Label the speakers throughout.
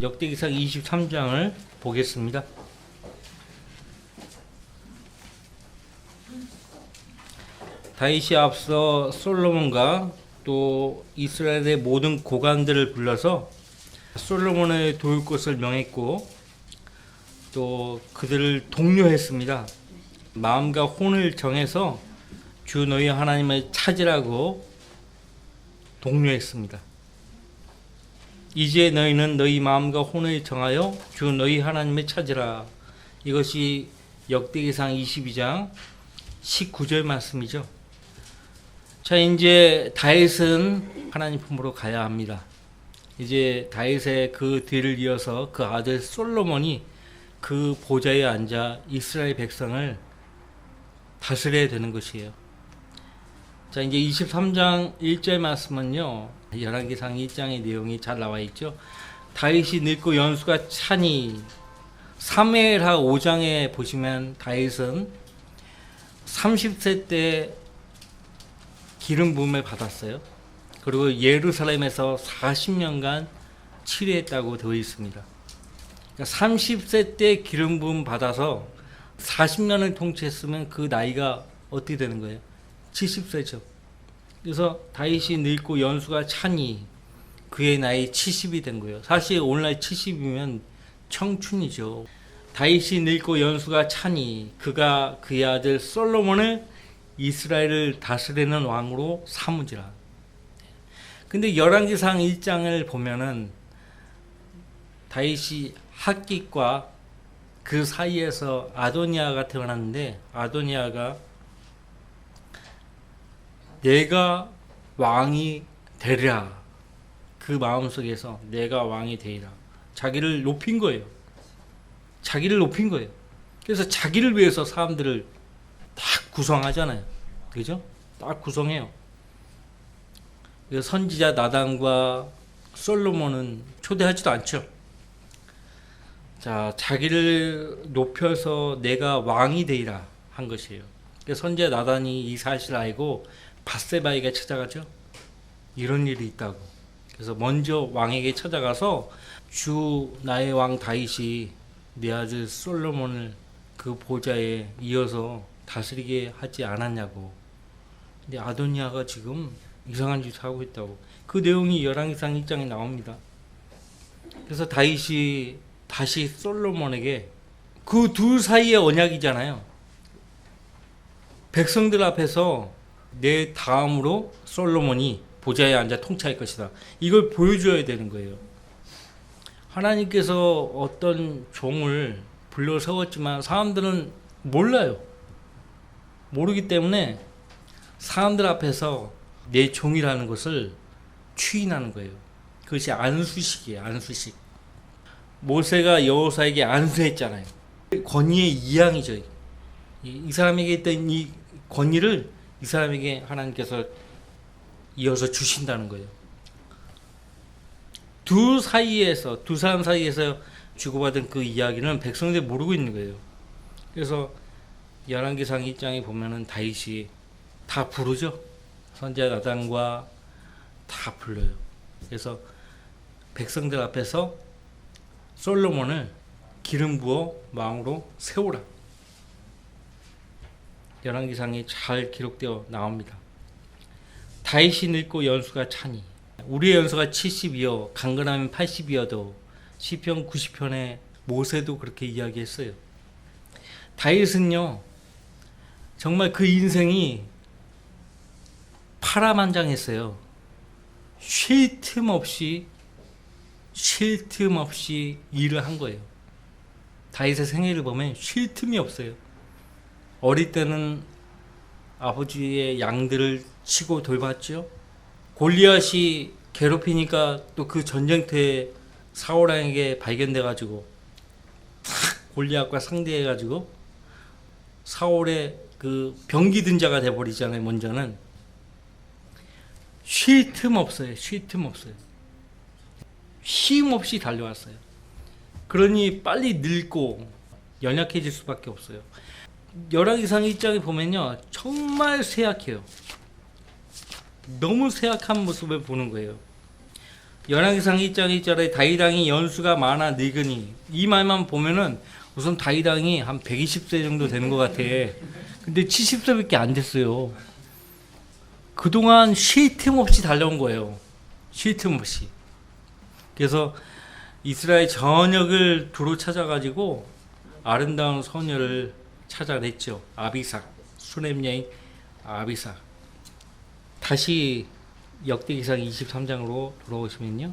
Speaker 1: 역대기상 23장을 보겠습니다. 다윗이 앞서 솔로몬과 또 이스라엘의 모든 고관들을 불러서 솔로몬을 도울 것을 명했고 또 그들을 독려했습니다. 마음과 혼을 정해서 주 너희 하나님을 찾으라고 독려했습니다. 이제 너희는 너희 마음과 혼을 정하여 주 너희 하나님을 찾으라. 이것이 역대기상 22장 19절 말씀이죠. 자, 이제 다윗은 하나님 품으로 가야 합니다. 이제 다윗의 그 뒤를 이어서 그 아들 솔로몬이 그 보좌에 앉아 이스라엘 백성을 다스려야 되는 것이에요. 자, 이제 23장 1절 말씀은요, 열왕기상 1장의 내용이 잘 나와 있죠. 다윗이 늙고 연수가 차니, 사무엘하 5장에 보시면 다윗은 30세 때 기름 부음을 받았어요. 그리고 예루살렘에서 40년간 치료했다고 되어 있습니다. 그러니까 30세 때 기름 부음 받아서 40년을 통치했으면 그 나이가 어떻게 되는 거예요? 70세죠. 그래서 다윗이 늙고 연수가 차니 그의 나이 70이 된 거예요. 사실 오늘날 70이면 청춘이죠. 다윗이 늙고 연수가 차니 그가 그의 아들 솔로몬을 이스라엘을 다스리는 왕으로 삼으지라. 근데 열왕기상 1장을 보면은 다윗이 핫깃과 그 사이에서 아도니아가 태어났는데, 아도니아가 내가 왕이 되리라, 그 마음속에서 내가 왕이 되리라, 자기를 높인 거예요. 자기를 높인 거예요. 그래서 자기를 위해서 사람들을 딱 구성하잖아요. 그죠? 딱 구성해요. 그래서 선지자 나단과 솔로몬은 초대하지도 않죠. 자, 자기를 높여서 내가 왕이 되리라 한 것이에요. 그래서 선지자 나단이 이 사실을 알고 밧세바에게 찾아가죠. 이런 일이 있다고. 그래서 먼저 왕에게 찾아가서 주 나의 왕 다윗이 내 아들 솔로몬을 그 보좌에 이어서 다스리게 하지 않았냐고. 근데 아도니아가 지금 이상한 짓을 하고 있다고. 그 내용이 열왕기상 1장에 나옵니다. 그래서 다윗이 다시 솔로몬에게, 그 둘 사이의 언약이잖아요. 백성들 앞에서 내 다음으로 솔로몬이 보좌에 앉아 통치할 것이다, 이걸 보여줘야 되는 거예요. 하나님께서 어떤 종을 불러 세웠지만 사람들은 몰라요. 모르기 때문에 사람들 앞에서 내 종이라는 것을 추인하는 거예요. 그것이 안수식이에요. 안수식. 모세가 여호사에게 안수했잖아요. 권위의 이양이죠. 이 사람에게 있던 이 권위를 이 사람에게 하나님께서 이어서 주신다는 거예요. 두 사람 사이에서 주고받은 그 이야기는 백성들이 모르고 있는 거예요. 그래서 열왕기상 1장에 보면은 다윗이 다 부르죠. 선지자 나단과 다 불러요. 그래서 백성들 앞에서 솔로몬을 기름 부어 왕으로 세우라. 열왕기상이 잘 기록되어 나옵니다. 다윗이 늙고 연수가 차니, 우리의 연수가 70이요 강건하면 80이어도 시편 90편에 모세도 그렇게 이야기했어요. 다윗은요 정말 그 인생이 파란만장했어요. 쉴 틈 없이 일을 한 거예요. 다윗의 생애를 보면 쉴 틈이 없어요. 어릴 때는 아버지의 양들을 치고 돌봤죠. 골리앗이 괴롭히니까 또 그 전쟁터에 사울왕에게 발견돼 가지고 골리앗과 상대해 가지고 사울의 그 병기 든 자가 돼 버리잖아요. 먼저는 쉴 틈 없어요. 쉼 없이 달려왔어요. 그러니 빨리 늙고 연약해질 수밖에 없어요. 열왕기상 1장에 보면요 정말 쇠약해요. 너무 쇠약한 모습을 보는 거예요. 열왕기상 1장 1절에 다윗왕이 연수가 많아 늙으니, 이 말만 보면은 우선 다윗왕이 한 120세 정도 되는 것 같아. 근데 70세밖에 안 됐어요. 그동안 쉴 틈 없이 달려온 거예요. 쉴 틈 없이. 그래서 이스라엘 전역을 두루 찾아가지고 아름다운 소녀를 찾아냈죠. 아비삭, 수넴 여인 아비삭. 다시 역대기상 23장으로 돌아오시면요.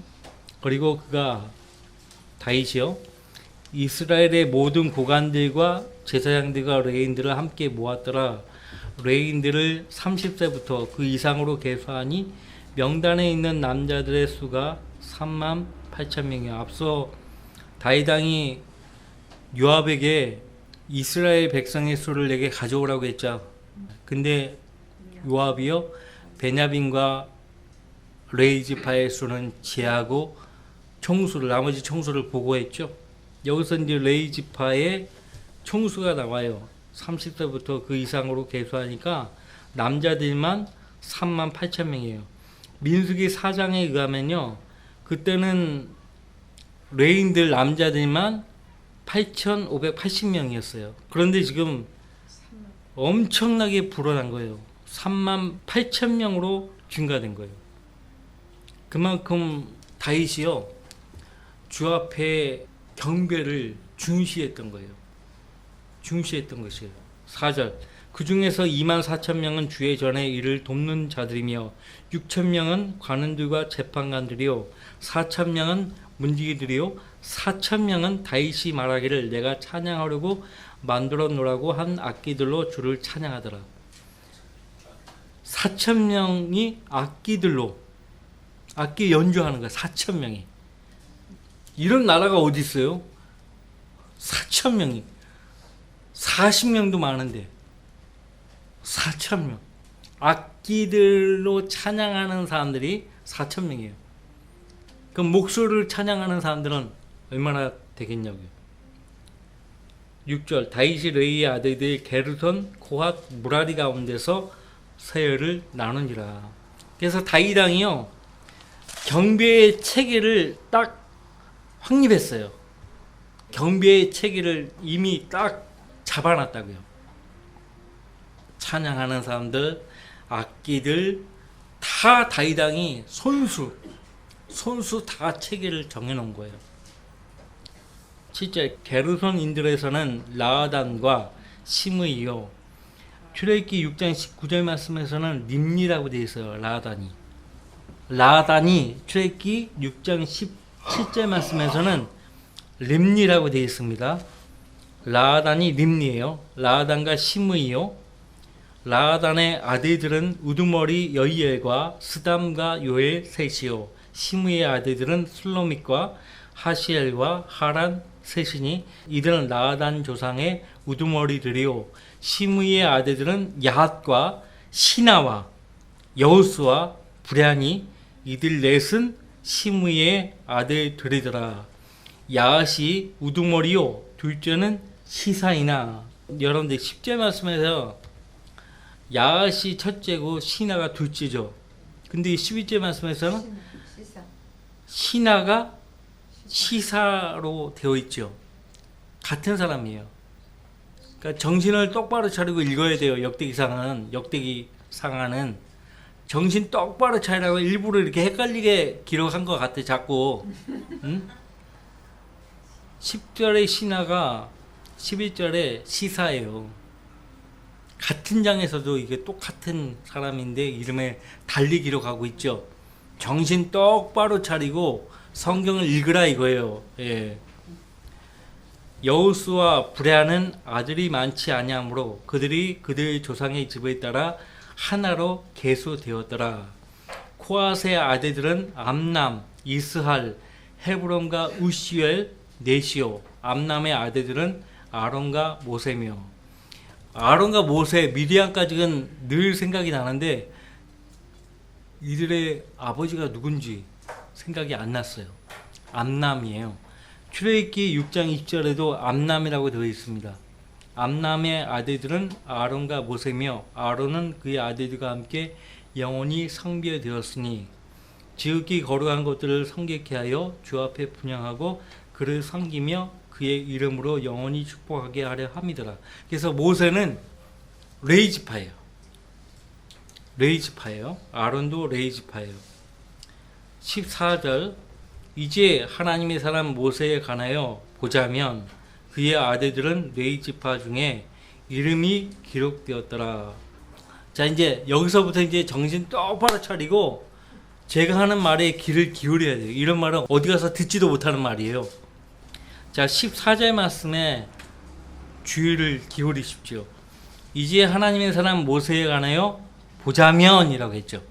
Speaker 1: 그리고 그가 다윗이요, 이스라엘의 모든 고관들과 제사장들과 레인들을 함께 모았더라. 레인들을 30세부터 그 이상으로 계수하니 명단에 있는 남자들의 수가 38,000명이요. 앞서 다윗왕이 요압에게 이스라엘 백성의 수를 내게 가져오라고 했죠. 근데 요압이요, 베냐민과 레위 지파의 수는 제하고 총수를, 나머지 총수를 보고했죠. 여기서 이제 레위 지파의 총수가 나와요. 30세부터 그 이상으로 계수하니까 남자들만 38,000명이에요. 민수기 4장에 의하면요, 그때는 레인들 남자들만 8,580명이었어요. 그런데 지금 엄청나게 불어난 거예요. 38,000명으로 증가된 거예요. 그만큼 다윗이요, 주 앞에 경배를 중시했던 거예요. 중시했던 것이에요. 4절, 그 중에서 24,000명은 주의 전에 이를 돕는 자들이며 6,000명은 관원들과 재판관들이요 4,000명은 문지기들이요 4,000명은 다윗이 말하기를 내가 찬양하려고 만들어 놓으라고 한 악기들로 주를 찬양하더라. 4,000명이 악기들로 악기 연주하는 거야. 4,000명이. 이런 나라가 어디 있어요? 4,000명이. 40명도 많은데 4,000명. 악기들로 찬양하는 사람들이 4,000명이에요. 그럼 목소리를 찬양하는 사람들은 얼마나 되겠냐고요. 6절, 다윗이 레위의 아들들 게르손, 고핫, 무라리 가운데서 서열을 나누니라. 그래서 다윗왕이요, 경배의 체계를 딱 확립했어요. 경배의 체계를 이미 딱 잡아놨다고요. 찬양하는 사람들, 악기들 다 다윗왕이 손수 다 체계를 정해놓은 거예요. 7절, 게르손인들에서는 라아단과 시므이요. 출애굽기 6장 19절 말씀에서는 림니라고 되어 있어요. 라아단이 출애굽기 6장 17절 말씀에서는 림니라고 되어 있습니다. 라아단이 림니예요. 라아단과 시므이요. 라아단의 아들들은 우두머리 여이엘과 스담과 요엘 셋이요. 시므이의 아들들은 슬로밋과 하시엘과 하란 셋이니 이들은 라아단 조상의 우두머리들이요. 시므이의 아들들은 야핫과 시나와 여우스와 브랴니, 이들 넷은 시므이의 아들들이더라. 야핫이 우두머리요, 둘째는 시사이나. 여러분들 10절 말씀에서 야핫이 첫째고 시나가 둘째죠. 근데 12절 말씀에서는 시나가 시사로 되어 있죠. 같은 사람이에요. 그러니까 정신을 똑바로 차리고 읽어야 돼요. 역대기상은 정신 똑바로 차리라고 일부러 이렇게 헷갈리게 기록한 것 같아. 자꾸 10절에 시나가 11절에 시사예요. 같은 장에서도 이게 똑같은 사람인데 이름에 달리 기록하고 있죠. 정신 똑바로 차리고 성경을 읽으라 이거예요. 예. 여우스와 브랴는 아들이 많지 아니하므로 그들이 그들 조상의 집에 따라 하나로 계수되었더라. 코앗의 아들들은 암남, 이스할, 헤브론과 우시엘 넷이요. 암남의 아들들은 아론과 모세며. 아론과 모세, 미디안까지는 늘 생각이 나는데 이들의 아버지가 누군지 생각이 안 났어요. 암남이에요. 출애굽기 6장 20절에도 암남이라고 되어 있습니다. 암남의 아들들은 아론과 모세며 아론은 그의 아들들과 함께 영원히 성별되었으니 지극히 거룩한 것들을 성결케 하여 주 앞에 분향하고 그를 섬기며 그의 이름으로 영원히 축복하게 하려 함이더라. 그래서 모세는 레이지파예요. 레이지파예요. 아론도 레이지파예요. 14절 이제 하나님의 사람 모세에 관하여 보자면 그의 아들들은 레이지파 중에 이름이 기록되었더라. 자, 이제 여기서부터 이제 정신 똑바로 차리고 제가 하는 말에 귀를 기울여야 돼요. 이런 말은 어디 가서 듣지도 못하는 말이에요. 자, 14절 말씀에 주의를 기울이십시오. 이제 하나님의 사람 모세에 관하여 보자면이라고 했죠.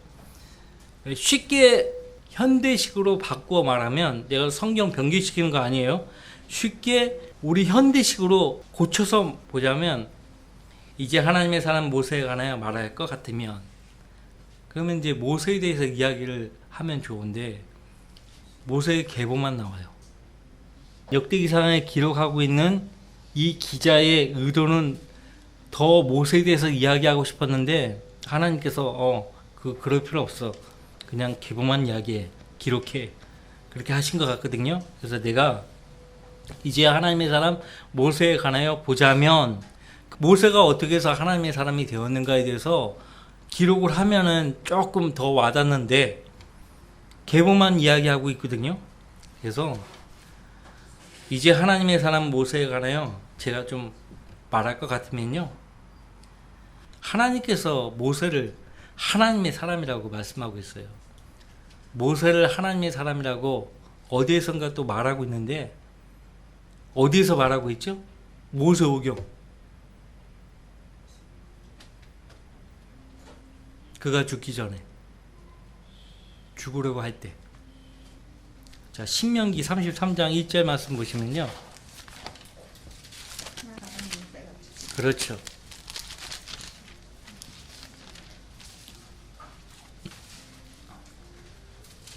Speaker 1: 쉽게 현대식으로 바꾸어 말하면, 내가 성경 변기시키는 거 아니에요. 쉽게 우리 현대식으로 고쳐서 보자면, 이제 하나님의 사람 모세에 관하여 말할 것 같으면, 그러면 이제 모세에 대해서 이야기를 하면 좋은데 모세의 계보만 나와요. 역대기상에 기록하고 있는 이 기자의 의도는 더 모세에 대해서 이야기하고 싶었는데 하나님께서 그럴 필요 없어. 그냥 계보만 이야기해. 기록해. 그렇게 하신 것 같거든요. 그래서 내가 이제 하나님의 사람 모세에 관하여 보자면, 모세가 어떻게 해서 하나님의 사람이 되었는가에 대해서 기록을 하면은 조금 더 와닿는데 계보만 이야기하고 있거든요. 그래서 이제 하나님의 사람 모세에 관하여 제가 좀 말할 것 같으면요, 하나님께서 모세를 하나님의 사람이라고 말씀하고 있어요. 모세를 하나님의 사람이라고 어디에선가 또 말하고 있는데, 어디에서 말하고 있죠? 모세오경. 그가 죽기 전에, 죽으려고 할 때. 자, 신명기 33장 1절 말씀 보시면요. 그렇죠.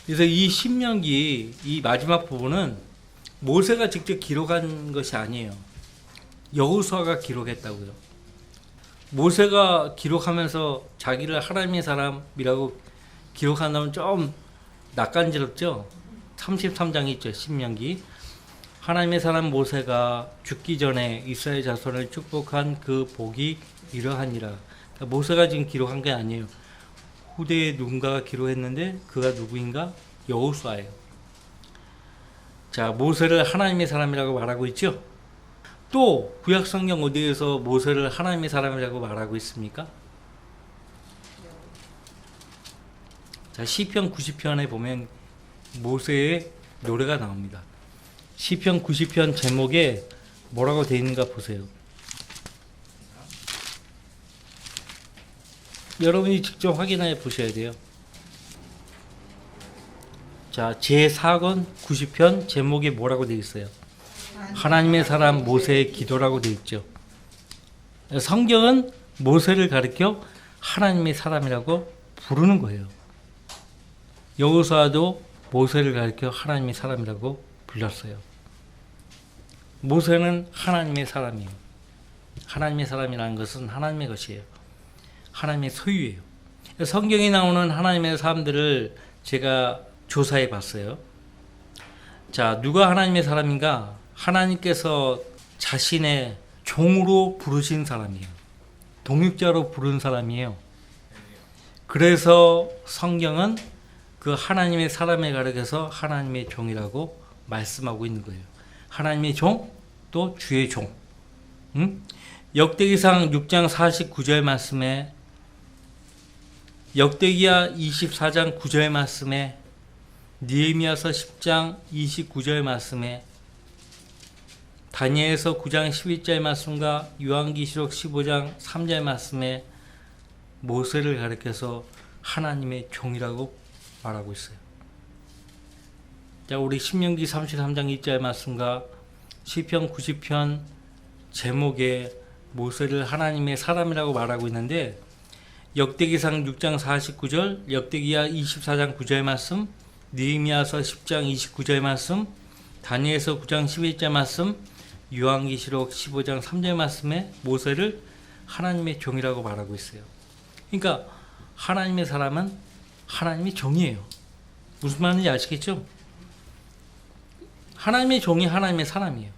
Speaker 1: 그래서 이 신명기 이 마지막 부분은 모세가 직접 기록한 것이 아니에요. 여호수아가 기록했다고요. 모세가 기록하면서 자기를 하나님의 사람이라고 기록한다면 좀 낯간지럽죠. 33장 있죠. 신명기. 하나님의 사람 모세가 죽기 전에 이스라엘 자손을 축복한 그 복이 이러하니라. 그러니까 모세가 지금 기록한 게 아니에요. 후대에 누군가가 기록했는데 그가 누구인가? 여호수아예요. 자, 모세를 하나님의 사람이라고 말하고 있죠. 또 구약 성경 어디에서 모세를 하나님의 사람이라고 말하고 있습니까? 자, 시편 90편에 보면 모세의 노래가 나옵니다. 시편 90편 제목에 뭐라고 되어 있는가 보세요. 여러분이 직접 확인해 보셔야 돼요. 자, 제4권 90편 제목에 뭐라고 되어 있어요? 하나님의 사람 모세의 기도라고 되어 있죠. 성경은 모세를 가리켜 하나님의 사람이라고 부르는 거예요. 여호수아도 모세를 가리켜 하나님의 사람이라고 불렀어요. 모세는 하나님의 사람이에요. 하나님의 사람이라는 것은 하나님의 것이에요. 하나님의 소유예요. 성경에 나오는 하나님의 사람들을 제가 조사해 봤어요. 자, 누가 하나님의 사람인가? 하나님께서 자신의 종으로 부르신 사람이에요. 동역자로 부른 사람이에요. 그래서 성경은 그 하나님의 사람에 가르쳐서 하나님의 종이라고 말씀하고 있는 거예요. 하나님의 종, 또 주의 종. 역대기상 6장 49절 말씀에, 역대기야 24장 9절 말씀에, 느헤미야서 10장 29절 말씀에, 다니엘서 9장 12절 말씀과 요한계시록 15장 3절 말씀에 모세를 가리켜서 하나님의 종이라고 말하고 있어요. 자, 우리 신명기 33장 2절 말씀과 시편 90편 제목에 모세를 하나님의 사람이라고 말하고 있는데, 역대기상 6장 49절, 역대기야 24장 9절 말씀, 느헤미야서 10장 29절 말씀, 다니엘서 9장 11절 말씀, 요한계시록 15장 3절 말씀에 모세를 하나님의 종이라고 말하고 있어요. 그러니까 하나님의 사람은 하나님의 종이에요. 무슨 말인지 아시겠죠? 하나님의 종이 하나님의 사람이에요.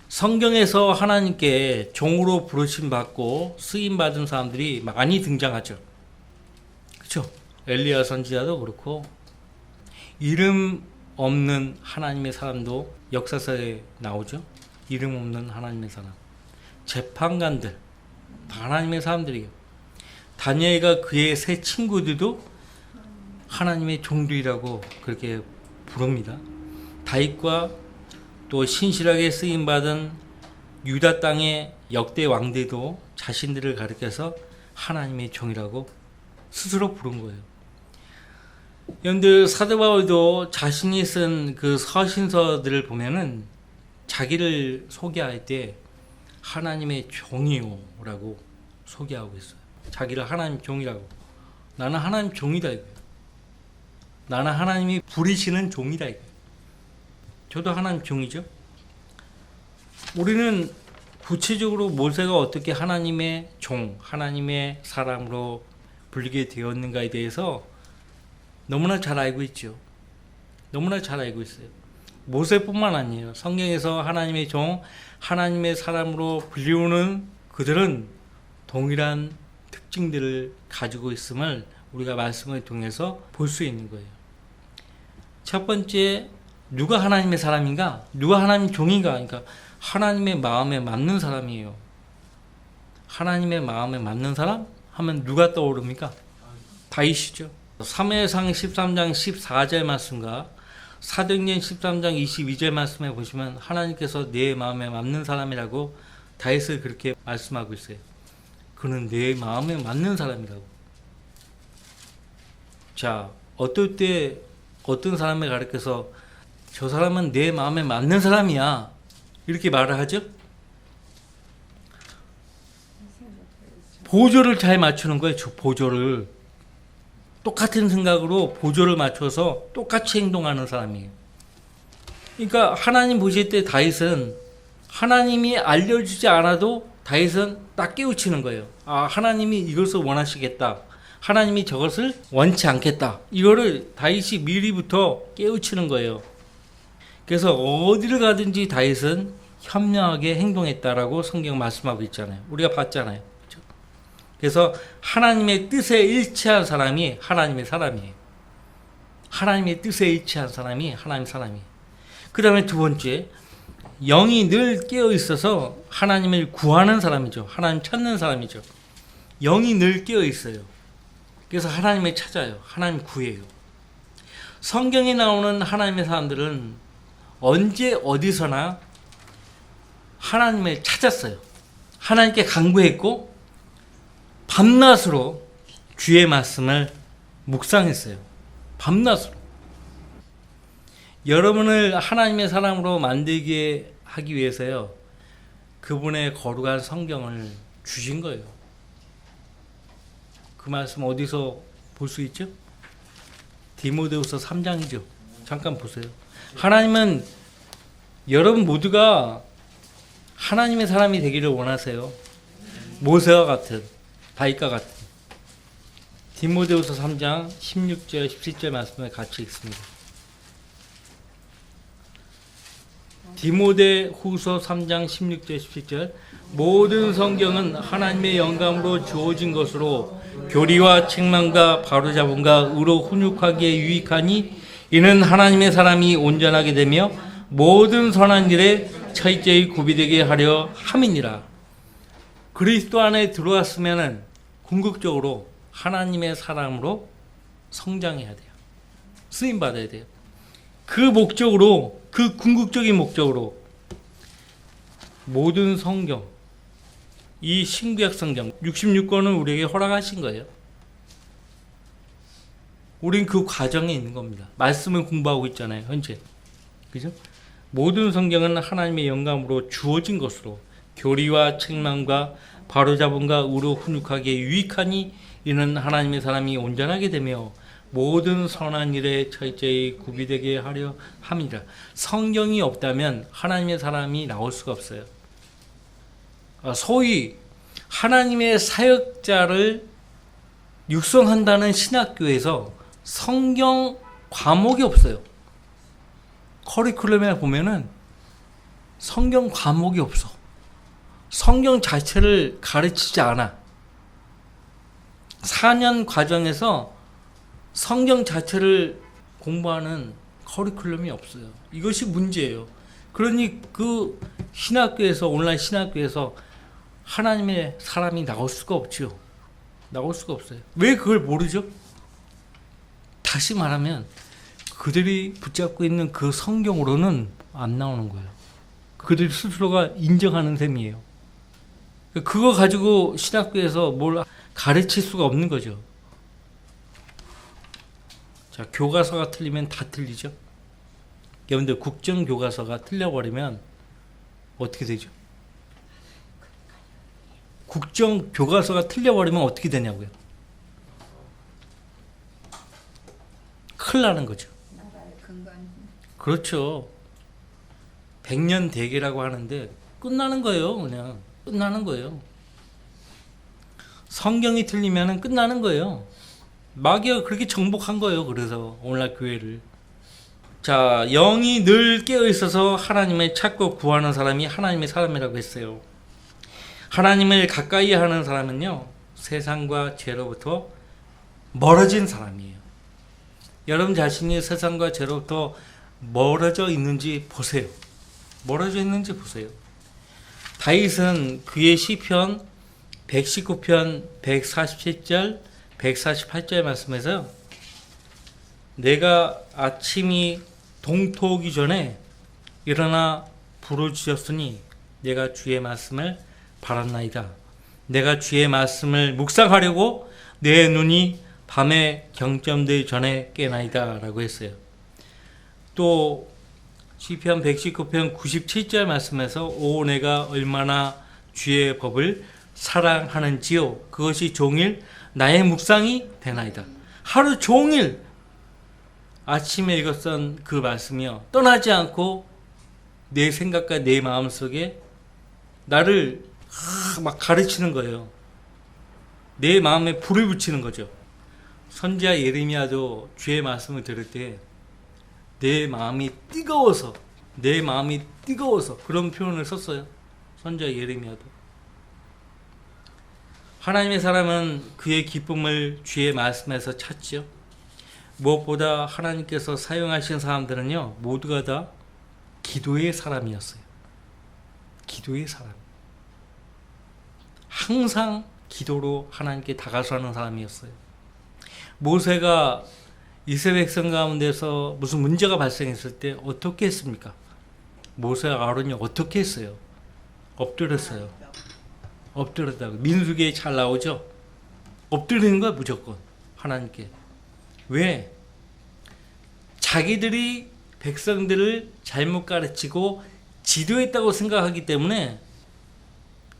Speaker 1: 성경에서 하나님께 종으로 부르심 받고 쓰임 받은 사람들이 많이 등장하죠. 그렇죠? 엘리야 선지자도 그렇고 이름 없는 하나님의 사람도 역사서에 나오죠. 이름 없는 하나님의 사람. 재판관들 다 하나님의 사람들이에요. 다니엘과 그의 세 친구들도 하나님의 종들이라고 그렇게 부릅니다. 다윗과 또 신실하게 쓰임받은 유다 땅의 역대 왕들도 자신들을 가리켜서 하나님의 종이라고 스스로 부른 거예요. 여러분들 사도 바울도 자신이 쓴 그 서신서들을 보면은 자기를 소개할 때 하나님의 종이요라고 소개하고 있어요. 자기를 하나님 종이라고. 나는 하나님 종이다 이거예요. 나는 하나님이 부리시는 종이다 이거예요. 저도 하나님 종이죠. 우리는 구체적으로 모세가 어떻게 하나님의 종, 하나님의 사람으로 불리게 되었는가에 대해서 너무나 잘 알고 있죠. 너무나 잘 알고 있어요. 모세뿐만 아니에요. 성경에서 하나님의 종, 하나님의 사람으로 불리우는 그들은 동일한 특징들을 가지고 있음을 우리가 말씀을 통해서 볼 수 있는 거예요. 첫 번째, 누가 하나님의 사람인가? 누가 하나님 종인가? 그러니까 하나님의 마음에 맞는 사람이에요. 하나님의 마음에 맞는 사람? 하면 누가 떠오릅니까? 다윗이죠. 사무엘상 13장 14절 말씀과 사도행전 13장 22절 말씀에 보시면 하나님께서 내 마음에 맞는 사람이라고 다윗을 그렇게 말씀하고 있어요. 그는 내 마음에 맞는 사람이라고. 자, 어떨 때 어떤 사람을 가르쳐서 저 사람은 내 마음에 맞는 사람이야 이렇게 말을 하죠? 보조를 잘 맞추는 거예요. 보조를 똑같은 생각으로 보조를 맞춰서 똑같이 행동하는 사람이에요. 그러니까 하나님 보실 때 다윗은 하나님이 알려주지 않아도 다윗은 딱 깨우치는 거예요. 아, 하나님이 이것을 원하시겠다. 하나님이 저것을 원치 않겠다. 이거를 다윗이 미리부터 깨우치는 거예요. 그래서 어디를 가든지 다윗은 현명하게 행동했다라고 성경 말씀하고 있잖아요. 우리가 봤잖아요. 그렇죠? 그래서 하나님의 뜻에 일치한 사람이 하나님의 사람이에요. 하나님의 뜻에 일치한 사람이 하나님의 사람이에요. 그 다음에 두 번째, 영이 늘 깨어 있어서 하나님을 구하는 사람이죠. 하나님 찾는 사람이죠. 영이 늘 깨어 있어요. 그래서 하나님을 찾아요. 하나님 구해요. 성경에 나오는 하나님의 사람들은 언제 어디서나 하나님을 찾았어요. 하나님께 간구했고 밤낮으로 주의 말씀을 묵상했어요. 밤낮으로. 여러분을 하나님의 사람으로 만들게 하기 위해서요. 그분의 거룩한 성경을 주신 거예요. 그 말씀 어디서 볼 수 있죠? 디모데후서 3장이죠. 잠깐 보세요. 하나님은 여러분 모두가 하나님의 사람이 되기를 원하세요. 모세와 같은, 다윗과 같은. 디모데후서 3장 16절, 17절 말씀을 같이 읽습니다. 디모데후서 3장 16절, 17절. 모든 성경은 하나님의 영감으로 주어진 것으로 교리와 책망과 바로잡음과 의로 훈육하기에 유익하니 이는 하나님의 사람이 온전하게 되며 모든 선한 일에 철저히 구비되게 하려 함이니라. 그리스도 안에 들어왔으면 궁극적으로 하나님의 사람으로 성장해야 돼요. 쓰임받아야 돼요. 그 목적으로, 그 궁극적인 목적으로 모든 성경, 이 신구약 성경 66권을 우리에게 허락하신 거예요. 우린 그 과정에 있는 겁니다. 말씀을 공부하고 있잖아요, 현재. 그죠? 모든 성경은 하나님의 영감으로 주어진 것으로 교리와 책망과 바로잡음과 의로 훈육하기에 유익하니 이는 하나님의 사람이 온전하게 되며 모든 선한 일에 철저히 구비되게 하려 함이라. 성경이 없다면 하나님의 사람이 나올 수가 없어요. 소위 하나님의 사역자를 육성한다는 신학교에서 성경 과목이 없어요. 커리큘럼에 보면은 성경 과목이 없어. 성경 자체를 가르치지 않아. 4년 과정에서 성경 자체를 공부하는 커리큘럼이 없어요. 이것이 문제예요. 그러니 그 신학교에서, 온라인 신학교에서 하나님의 사람이 나올 수가 없죠. 나올 수가 없어요. 왜 그걸 모르죠? 다시 말하면 그들이 붙잡고 있는 그 성경으로는 안 나오는 거예요. 그들 스스로가 인정하는 셈이에요. 그거 가지고 신학교에서 뭘 가르칠 수가 없는 거죠. 자, 교과서가 틀리면 다 틀리죠. 여러분들 국정교과서가 틀려버리면 어떻게 되죠? 국정교과서가 틀려버리면 어떻게 되냐고요? 큰일 나는 거죠. 그렇죠. 100년 대계라고 하는데 끝나는 거예요. 그냥 끝나는 거예요. 성경이 틀리면 끝나는 거예요. 마귀가 그렇게 정복한 거예요. 그래서 오늘날 교회를. 자, 영이 늘 깨어있어서 하나님을 찾고 구하는 사람이 하나님의 사람이라고 했어요. 하나님을 가까이 하는 사람은요, 세상과 죄로부터 멀어진 사람이에요. 여러분 자신이 세상과 죄로부터 멀어져 있는지 보세요. 멀어져 있는지 보세요. 다윗은 그의 시편 119편 147절 148절 말씀에서 내가 아침이 동토오기 전에 일어나 부르짖었으니 내가 주의 말씀을 바랐나이다. 내가 주의 말씀을 묵상하려고 내 눈이 밤에 경점되기 전에 깨나이다 라고 했어요. 또 시편 119편 97절 말씀에서 오 내가 얼마나 주의 법을 사랑하는지요 그것이 종일 나의 묵상이 되나이다. 하루 종일 아침에 읽었던 그 말씀이요 떠나지 않고 내 생각과 내 마음속에 나를 막 가르치는 거예요. 내 마음에 불을 붙이는 거죠. 선지자 예레미야도 주의 말씀을 들을 때 내 마음이 뜨거워서 그런 표현을 썼어요. 선지자 예레미야도. 하나님의 사람은 그의 기쁨을 주의 말씀에서 찾죠. 무엇보다 하나님께서 사용하신 사람들은요 모두가 다 기도의 사람이었어요. 기도의 사람. 항상 기도로 하나님께 다가서는 사람이었어요. 모세가 이스라엘 백성 가운데서 무슨 문제가 발생했을 때 어떻게 했습니까? 모세와 아론이 어떻게 했어요? 엎드렸어요. 엎드렸다고. 민수기에 잘 나오죠? 엎드리는 거야 무조건 하나님께. 왜? 자기들이 백성들을 잘못 가르치고 지도했다고 생각하기 때문에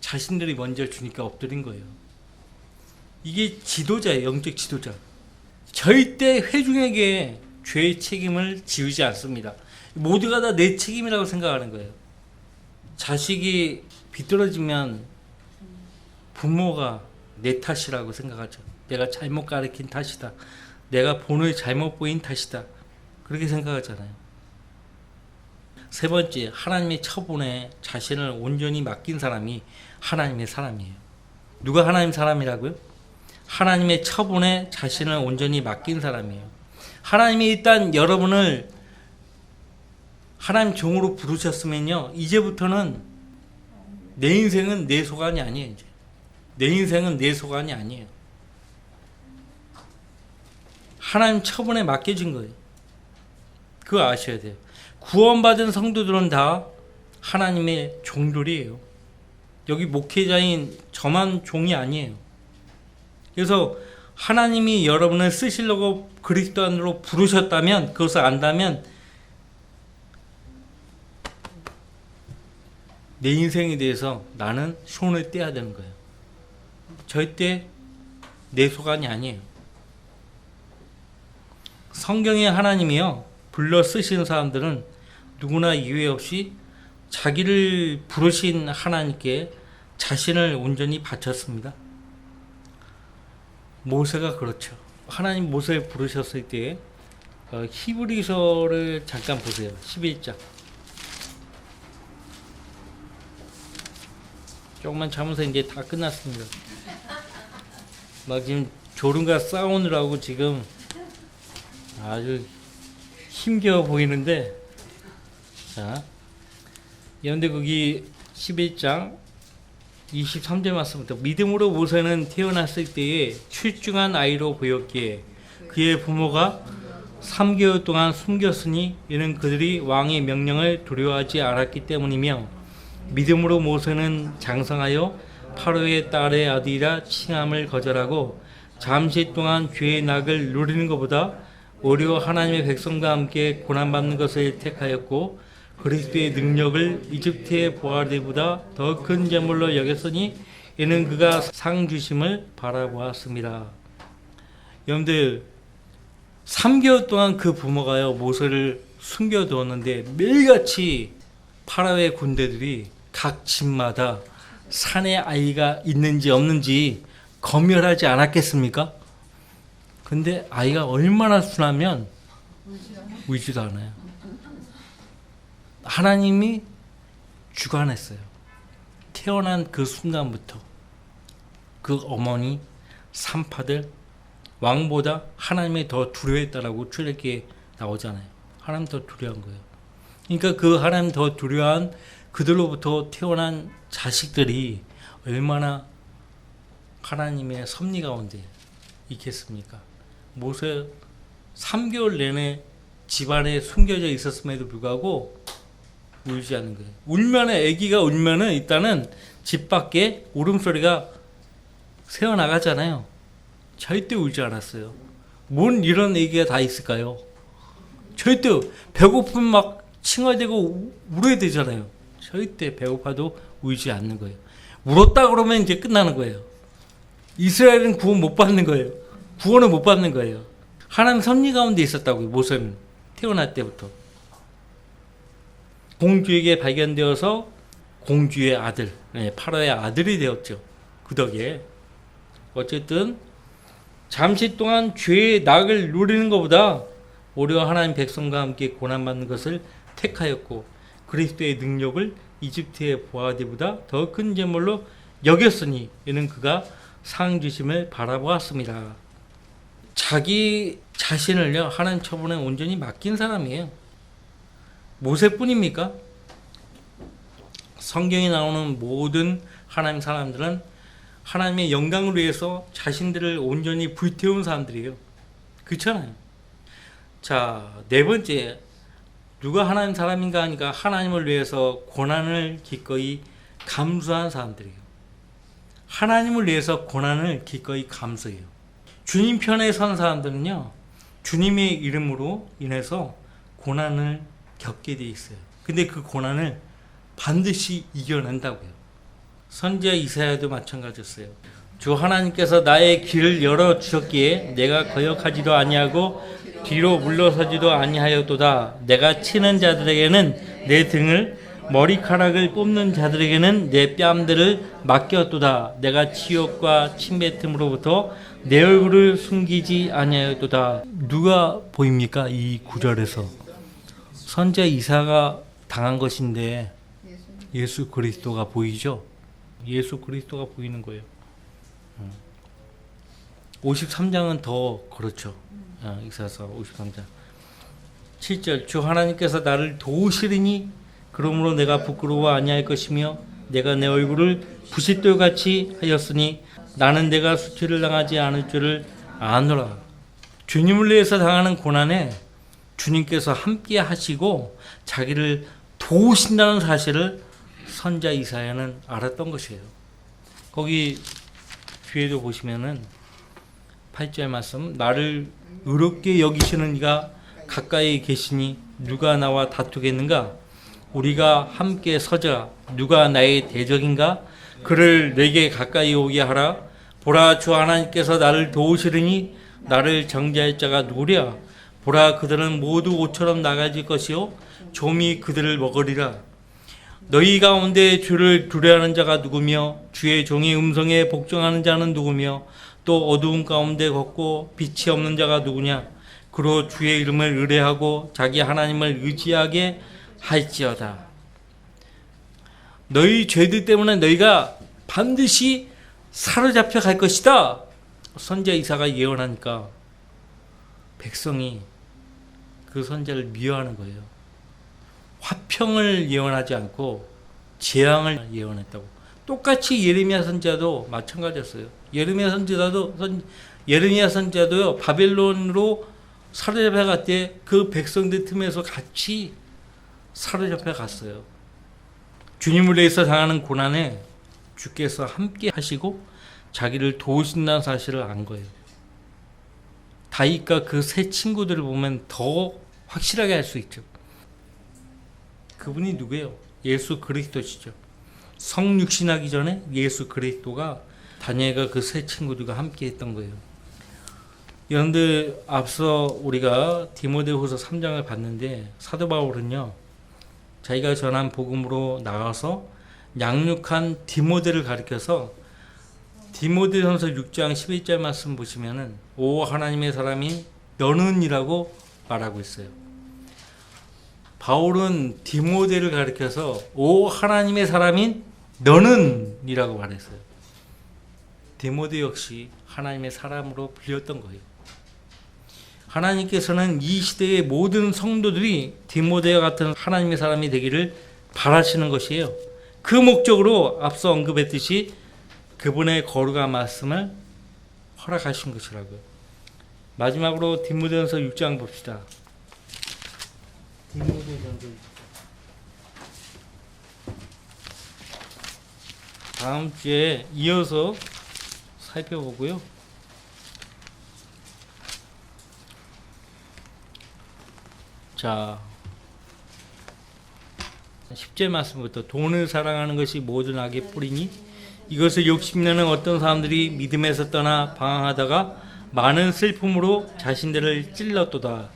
Speaker 1: 자신들이 먼저 주니까 엎드린 거예요. 이게 지도자예요. 영적 지도자. 절대 회중에게 죄의 책임을 지우지 않습니다. 모두가 다 내 책임이라고 생각하는 거예요. 자식이 비뚤어지면 부모가 내 탓이라고 생각하죠. 내가 잘못 가르친 탓이다. 내가 본을 잘못 보인 탓이다. 그렇게 생각하잖아요. 세 번째, 하나님의 처분에 자신을 온전히 맡긴 사람이 하나님의 사람이에요. 누가 하나님 사람이라고요? 하나님의 처분에 자신을 온전히 맡긴 사람이에요. 하나님이 일단 여러분을 하나님 종으로 부르셨으면요, 이제부터는 내 인생은 내 소관이 아니에요. 이제. 내 인생은 내 소관이 아니에요. 하나님 처분에 맡겨진 거예요. 그거 아셔야 돼요. 구원받은 성도들은 다 하나님의 종들이에요. 여기 목회자인 저만 종이 아니에요. 그래서 하나님이 여러분을 쓰시려고 그리스도 안으로 부르셨다면, 그것을 안다면 내 인생에 대해서 나는 손을 떼야 되는 거예요. 절대 내 소관이 아니에요. 성경에 하나님이요 불러 쓰신 사람들은 누구나 이외 없이 자기를 부르신 하나님께 자신을 온전히 바쳤습니다. 모세가 그렇죠. 하나님 모세를 부르셨을 때 히브리서를 잠깐 보세요. 11장. 조금만 참으서 이제 다 끝났습니다. 막 지금 졸음과 싸우느라고 지금 아주 힘겨워 보이는데, 자, 그런데 거기 11장 23절 말씀부터 믿음으로 모세는 태어났을 때에 출중한 아이로 보였기에 그의 부모가 3개월 동안 숨겼으니 이는 그들이 왕의 명령을 두려워하지 않았기 때문이며 믿음으로 모세는 장성하여 파로의 딸의 아들이라 칭함을 거절하고 잠시 동안 죄의 낙을 누리는 것보다 오히려 하나님의 백성과 함께 고난받는 것을 택하였고 그리스도의 능력을 이집트의 보아들보다 더 큰 재물로 여겼으니 이는 그가 상 주심을 바라보았습니다. 여러분들 3개월 동안 그 부모가요 모세를 숨겨두었는데 매일같이 파라오의 군대들이 각 집마다 산에 아이가 있는지 없는지 검열하지 않았겠습니까? 근데 아이가 얼마나 순하면 울지도 않아요. 하나님이 주관했어요. 태어난 그 순간부터 그 어머니 산파들 왕보다 하나님이 더 두려워했다라고 출애굽기에 나오잖아요. 하나님 더 두려운 거예요. 그러니까 그 하나님 더 두려워한 그들로부터 태어난 자식들이 얼마나 하나님의 섭리 가운데 있겠습니까? 모세 3개월 내내 집안에 숨겨져 있었음에도 불구하고 울지 않는 거예요. 울면은 아기가 울면은 일단은 집 밖에 울음소리가 새어나가잖아요. 절대 울지 않았어요. 뭔 이런 아기가 다 있을까요? 절대 배고프면 막 칭얼대고 울어야 되잖아요. 절대 배고파도 울지 않는 거예요. 울었다 그러면 이제 끝나는 거예요. 이스라엘은 구원 못 받는 거예요. 구원을 못 받는 거예요. 하나님 섭리 가운데 있었다고요. 모세는 태어날 때부터. 공주에게 발견되어서 공주의 아들, 파라오의 아들이 되었죠. 그 덕에 어쨌든 잠시 동안 죄의 낙을 누리는 것보다 오히려 하나님 백성과 함께 고난받는 것을 택하였고 그리스도의 능력을 이집트의 보아디보다 더 큰 재물로 여겼으니 이는 그가 상 주심을 바라보았습니다. 자기 자신을요 하나님 처분에 온전히 맡긴 사람이에요. 모세뿐입니까? 성경에 나오는 모든 하나님 사람들은 하나님의 영광을 위해서 자신들을 온전히 불태운 사람들이에요. 그렇잖아요. 자, 네 번째, 누가 하나님 사람인가 하니까 하나님을 위해서 고난을 기꺼이 감수한 사람들이에요. 하나님을 위해서 고난을 기꺼이 감수해요. 주님 편에 선 사람들은요, 주님의 이름으로 인해서 고난을 겪게 돼 있어요. 근데 그 고난을 반드시 이겨낸다고요. 선지자 이사야도 마찬가지였어요. 주 하나님께서 나의 길을 열어 주셨기에 내가 거역하지도 아니하고 뒤로 물러서지도 아니하였도다. 내가 치는 자들에게는 내 등을 머리카락을 뽑는 자들에게는 내 뺨들을 맡겼도다. 내가 치욕과 침뱉음으로부터 내 얼굴을 숨기지 아니하였도다. 누가 보입니까? 이 구절에서 선지자 이사야가 당한 것인데 예수 그리스도가 보이죠? 예수 그리스도가 보이는 거예요. 53장은 더 그렇죠. 이사야서 53장 7절 주 하나님께서 나를 도우시리니 그러므로 내가 부끄러워 아니할 것이며 내가 내 얼굴을 부싯돌같이 하였으니 나는 내가 수치를 당하지 않을 줄을 아노라. 주님을 위해서 당하는 고난에 주님께서 함께 하시고 자기를 도우신다는 사실을 선지자 이사야는 알았던 것이에요. 거기 뒤에도 보시면은 8절 말씀 나를 의롭게 여기시는 이가 가까이 계시니 누가 나와 다투겠는가? 우리가 함께 서자. 누가 나의 대적인가? 그를 내게 가까이 오게 하라. 보라 주 하나님께서 나를 도우시리니 나를 정죄할 자가 누구랴? 보라 그들은 모두 옷처럼 나가질 것이요 좀이 그들을 먹으리라. 너희 가운데 주를 두려워하는 자가 누구며 주의 종의 음성에 복종하는 자는 누구며 또 어두운 가운데 걷고 빛이 없는 자가 누구냐? 그로 주의 이름을 의뢰하고 자기 하나님을 의지하게 할지어다. 너희 죄들 때문에 너희가 반드시 사로잡혀 갈 것이다. 선지자 이사가 예언하니까 백성이 그 선지자를 미워하는 거예요. 화평을 예언하지 않고 재앙을 예언했다고. 똑같이 예레미야 선지자도 마찬가지였어요. 예레미야 선지자도요, 바벨론으로 사로잡혀 갈 때 그 백성들 틈에서 같이 사로잡혀 갔어요. 주님을 위해서 당하는 고난에 주께서 함께 하시고 자기를 도우신다는 사실을 안 거예요. 다윗과 그 세 친구들을 보면 더 확실하게 알 수 있죠. 그분이 누구예요? 예수 그리스도시죠. 성육신하기 전에 예수 그리스도가 다니엘과 그 세 친구들과 함께 했던 거예요. 여러분들, 앞서 우리가 디모데후서 3장을 봤는데 사도 바울은요, 자기가 전한 복음으로 나가서 양육한 디모데를 가리켜서 디모데전서 6장 11절 말씀 보시면은 오 하나님의 사람이 너는 이라고 말하고 있어요. 바울은 디모데를 가리켜서 오 하나님의 사람인 너는 이라고 말했어요. 디모데 역시 하나님의 사람으로 불렸던 거예요. 하나님께서는 이 시대의 모든 성도들이 디모데와 같은 하나님의 사람이 되기를 바라시는 것이에요. 그 목적으로 앞서 언급했듯이 그분의 거룩한 말씀을 허락하신 것이라고요. 마지막으로 디모데전서 6장 봅시다. 디모데전서 6장. 다음 주에 이어서 살펴보고요. 자, 10절 말씀부터 돈을 사랑하는 것이 모든 악의 뿌리니 이것을 욕심내는 어떤 사람들이 믿음에서 떠나 방황하다가 많은 슬픔으로 자신들을 찔렀도다.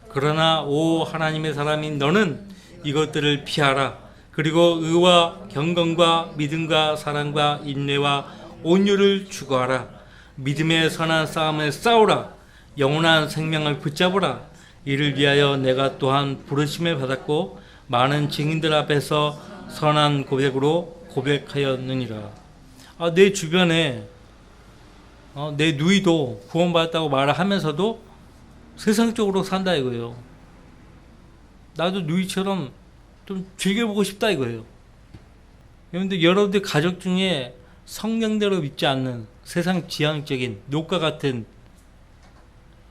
Speaker 1: 그러나 오 하나님의 사람인 너는 이것들을 피하라. 그리고 의와 경건과 믿음과 사랑과 인내와 온유를 추구하라. 믿음의 선한 싸움을 싸우라. 영원한 생명을 붙잡으라. 이를 위하여 내가 또한 부르심을 받았고 많은 증인들 앞에서 선한 고백으로 고백하였느니라. 내 주변에 내 누이도 구원받았다고 말을 하면서도 세상적으로 산다 이거예요. 나도 누이처럼 좀 즐겨보고 싶다 이거예요. 여러분들 가족 중에 성령대로 믿지 않는 세상 지향적인 녹과 같은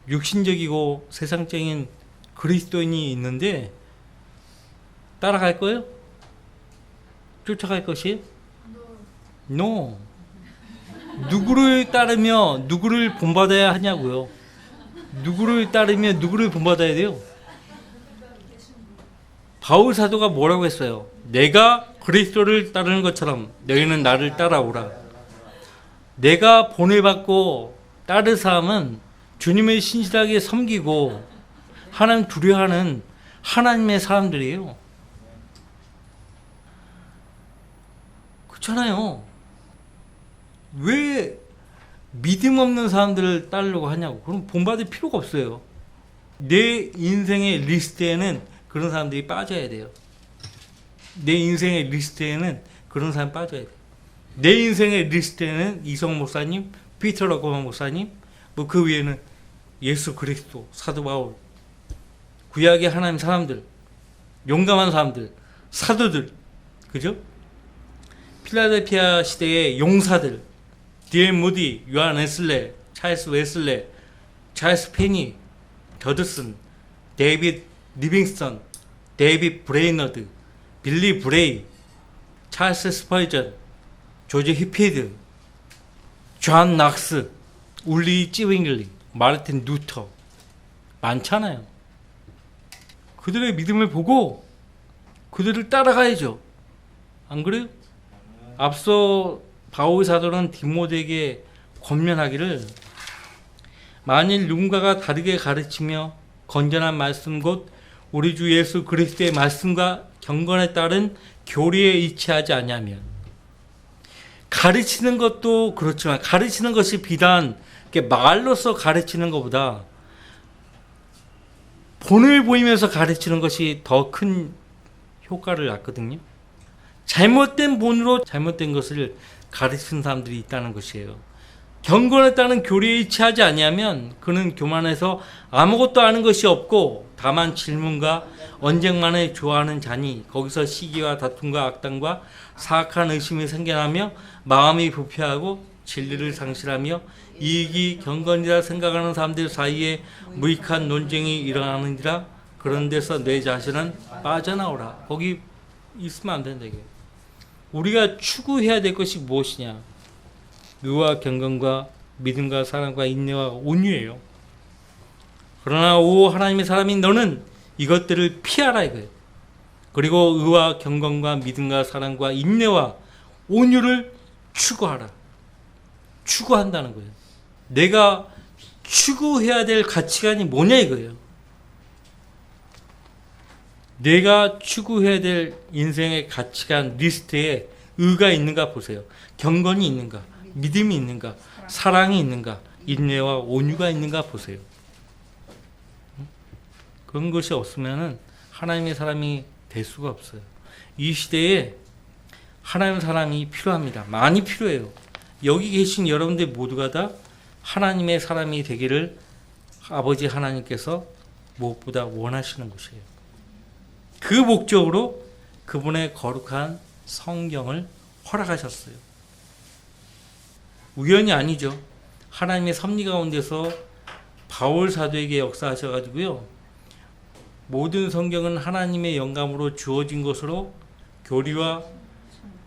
Speaker 1: 육신적이고 세상적인 그리스도인이 있는데 따라갈 거예요? 쫓아갈 것이에요? No. 누구를 따르며 누구를 본받아야 하냐고요. 누구를 따르며 누구를 본받아야 돼요? 바울 사도가 뭐라고 했어요? 내가 그리스도를 따르는 것처럼 너희는 나를 따라오라. 내가 보내받고 따를 사람은 주님을 신실하게 섬기고 하나님 두려워하는 하나님의 사람들이에요. 그렇잖아요. 왜 믿음 없는 사람들을 따르려고 하냐고. 그럼 본받을 필요가 없어요. 내 인생의 리스트에는 그런 사람들이 빠져야 돼요. 내 인생의 리스트에는 그런 사람 빠져야 돼요. 내 인생의 리스트에는 이성 목사님, 피터 러거만 목사님, 뭐 그 위에는 예수 그리스도, 사도 바울, 구약의 하나님 사람들, 용감한 사람들, 사도들, 그죠? 필라델피아 시대의 용사들, D.L. 무디, 요한 웨슬레, 찰스 웨슬레, 찰스 페니, 더드슨, 데이빗 리빙스턴, 데이빗 브레이너드, 빌리 브레이, 찰스 스펄전, 조지 히피드, 존 낙스, 울리 찌윙글리, 마르틴 루터 많잖아요. 그들의 믿음을 보고 그들을 따라가야죠. 안 그래요? 앞서 바울 사도는 디모데에게 권면하기를 만일 누군가가 다르게 가르치며 건전한 말씀 곧 우리 주 예수 그리스도의 말씀과 경건에 따른 교리에 이치하지 아니하면, 가르치는 것도 그렇지만 가르치는 것이 비단 말로서 가르치는 것보다 본을 보이면서 가르치는 것이 더 큰 효과를 낳거든요. 잘못된 본으로 잘못된 것을 가르치는 사람들이 있다는 것이에요. 경건에 따른 교리에 일치하지 아니하면 그는 교만해서 아무것도 아는 것이 없고 다만 질문과 언쟁만을 좋아하는 자니 거기서 시기와 다툼과 악담과 사악한 의심이 생겨나며 마음이 부패하고 진리를 상실하며 이익이 경건이라 생각하는 사람들 사이에 무익한 논쟁이 일어나는지라. 그런 데서 내 자신은 빠져나오라. 거기 있으면 안 된다. 이게 우리가 추구해야 될 것이 무엇이냐? 의와 경건과 믿음과 사랑과 인내와 온유예요. 그러나 오 하나님의 사람인 너는 이것들을 피하라 이거예요. 그리고 의와 경건과 믿음과 사랑과 인내와 온유를 추구하라. 추구한다는 거예요. 내가 추구해야 될 가치관이 뭐냐 이거예요. 내가 추구해야 될 인생의 가치관 리스트에 의가 있는가 보세요. 경건이 있는가, 믿음이 있는가, 사랑이 있는가, 인내와 온유가 있는가 보세요. 그런 것이 없으면 하나님의 사람이 될 수가 없어요. 이 시대에 하나님의 사람이 필요합니다. 많이 필요해요. 여기 계신 여러분들 모두가 다 하나님의 사람이 되기를 아버지 하나님께서 무엇보다 원하시는 것이에요. 그 목적으로 그분의 거룩한 성경을 허락하셨어요. 우연이 아니죠. 하나님의 섭리 가운데서 바울 사도에게 역사하셔가지고요. 모든 성경은 하나님의 영감으로 주어진 것으로 교리와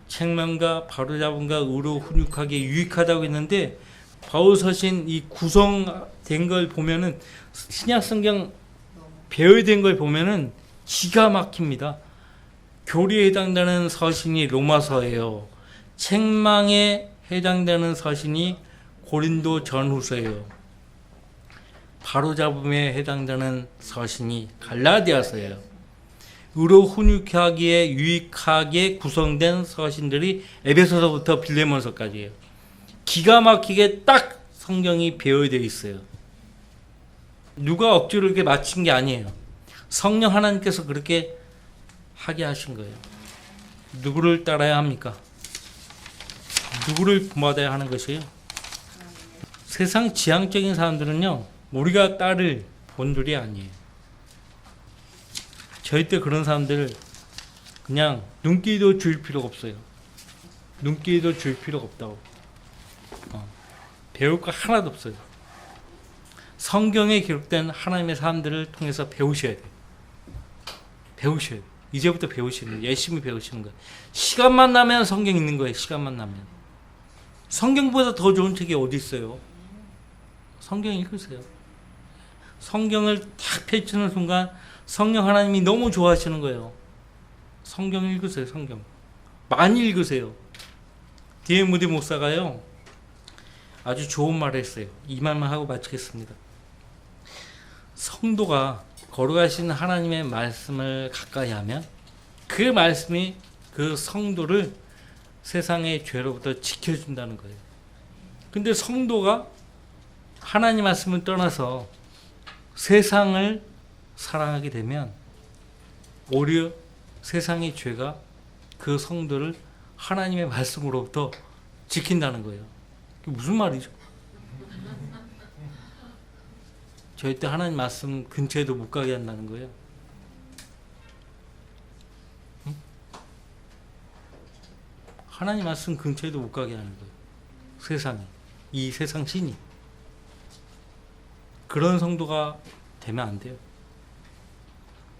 Speaker 1: 책망과 바로잡음과 의로 훈육하게 유익하다고 했는데 바울 서신 이 구성된 걸 보면은 신약 성경 배열된 걸 보면은 기가 막힙니다. 교리에 해당되는 서신이 로마서예요. 책망에 해당되는 서신이 고린도 전후서예요. 바로잡음에 해당되는 서신이 갈라디아서예요. 의로 훈육하기에 유익하게 구성된 서신들이 에베소서부터 빌레몬서까지예요. 기가 막히게 딱 성경이 배열되어 있어요. 누가 억지로 이렇게 맞춘 게 아니에요. 성령 하나님께서 그렇게 하게 하신 거예요. 누구를 따라야 합니까? 누구를 본받아야 하는 것이에요? 세상 지향적인 사람들은요, 우리가 따를 본들이 아니에요. 절대 그런 사람들 그냥 눈길도 줄 필요가 없어요. 눈길도 줄 필요가 없다고. 배울 거 하나도 없어요. 성경에 기록된 하나님의 사람들을 통해서 배우셔야 돼요. 배우셔야 돼요. 이제부터 배우시는 거예요. 열심히 배우시는 거예요. 시간만 나면 성경 읽는 거예요. 시간만 나면. 성경보다 더 좋은 책이 어디 있어요? 성경 읽으세요. 성경을 딱 펼치는 순간 성령 하나님이 너무 좋아하시는 거예요. 성경 읽으세요. 성경 많이 읽으세요. 뒤에 무디 목사가요 아주 좋은 말을 했어요. 이 말만 하고 마치겠습니다. 성도가 거룩하신 하나님의 말씀을 가까이 하면 그 말씀이 그 성도를 세상의 죄로부터 지켜준다는 거예요. 근데 성도가 하나님 말씀을 떠나서 세상을 사랑하게 되면 오히려 세상의 죄가 그 성도를 하나님의 말씀으로부터 지킨다는 거예요. 그게 무슨 말이죠? 절대 하나님 말씀 근처에도 못 가게 한다는 거예요. 응? 하나님 말씀 근처에도 못 가게 하는 거예요. 세상이. 이 세상 신이. 그런 성도가 되면 안 돼요.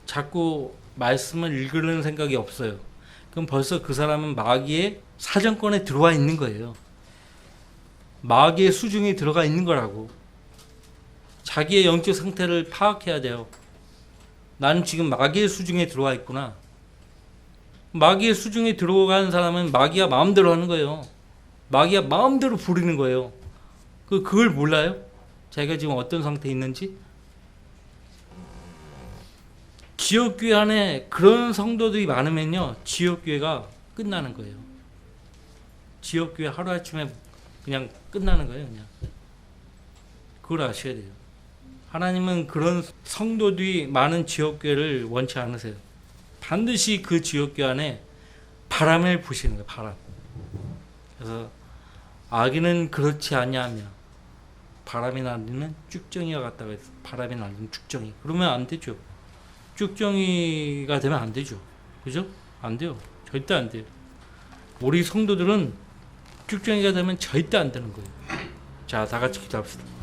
Speaker 1: 자꾸 말씀을 읽으려는 생각이 없어요. 그럼 벌써 그 사람은 마귀의 사정권에 들어와 있는 거예요. 마귀의 수중에 들어가 있는 거라고. 자기의 영적 상태를 파악해야 돼요. 나는 지금 마귀의 수중에 들어와 있구나. 마귀의 수중에 들어가는 사람은 마귀가 마음대로 하는 거예요. 마귀가 마음대로 부리는 거예요. 그걸 몰라요? 자기가 지금 어떤 상태에 있는지? 지역교회 안에 그런 성도들이 많으면요, 지역교회가 끝나는 거예요. 지역교회 하루아침에 그냥 끝나는 거예요. 그냥 그걸 아셔야 돼요. 하나님은 그런 성도들이 많은 지역교회를 원치 않으세요. 반드시 그 지역교회 안에 바람을 부시는 거예요. 바람. 그래서 아기는 그렇지 아니하며 바람이 날리는 쭉정이와 같다고 해서 바람이 날리는 쭉정이. 그러면 안 되죠. 쭉정이가 되면 안 되죠. 그죠? 안 돼요. 절대 안 돼요. 우리 성도들은 쭉정이가 되면 절대 안 되는 거예요. 자, 다 같이 기도합시다.